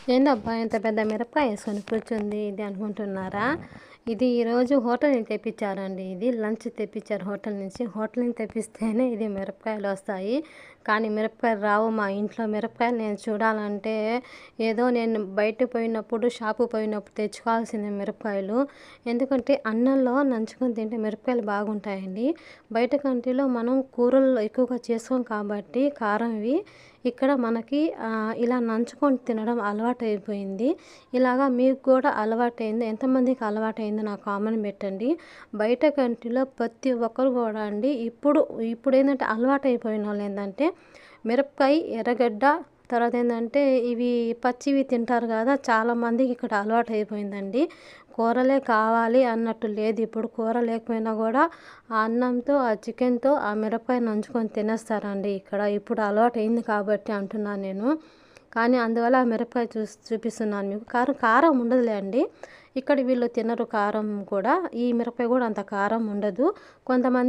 ఏందబ్బా ఇంత పెద్ద మిరపకాయ వేసుకొని కూర్చుంది ఇది అనుకుంటున్నారా? ఇది ఈరోజు హోటల్ నుంచి తెప్పించారండి. ఇది లంచ్ తెప్పించారు హోటల్ నుంచి. హోటల్ నుంచి తెప్పిస్తేనే ఇది మిరపకాయలు వస్తాయి. కానీ మిరపకాయలు రావు. మా ఇంట్లో మిరపకాయలు నేను చూడాలంటే ఏదో నేను బయట పోయినప్పుడు షాపు పోయినప్పుడు తెచ్చుకోవాల్సిందే మిరపకాయలు. ఎందుకంటే అన్నంలో నంచుకొని తింటే మిరపకాయలు బాగుంటాయండి. బయట కంట్రీలో మనం కూరల్లో ఎక్కువగా చేసుకోం కాబట్టి కారంవి ఇక్కడ మనకి ఇలా నంచుకొని తినడం అలవాటైపోయింది. ఇలాగా మీకు కూడా అలవాటైంది? ఎంతమందికి అలవాటైందో నాకు కామెంట్ పెట్టండి. బయట కంట్రీలో ప్రతి ఒక్కరు కూడా అండి ఇప్పుడేందంటే అలవాటైపోయినోళ్ళు ఏందంటే మిరపకాయ, ఎర్రగడ్డ తర్వాత ఏందంటే ఇవి పచ్చివి తింటారు కదా! చాలామందికి ఇక్కడ అలవాటైపోయిందండి. కూరలే కావాలి అన్నట్టు లేదు. ఇప్పుడు కూర లేకపోయినా కూడా ఆ అన్నంతో, ఆ చికెన్‌తో ఆ మిరపకాయ నంచుకొని తినేస్తారండి ఇక్కడ. ఇప్పుడు అలవాటయింది కాబట్టి అంటున్నాను నేను. కానీ అందువల్ల ఆ మిరపకాయ చూపిస్తున్నాను మీకు. కారం ఉండదులే అండి. ఇక్కడ వీళ్ళు తినరు కారం కూడా. ఈ మిరపకాయ కూడా అంత కారం ఉండదు. కొంతమంది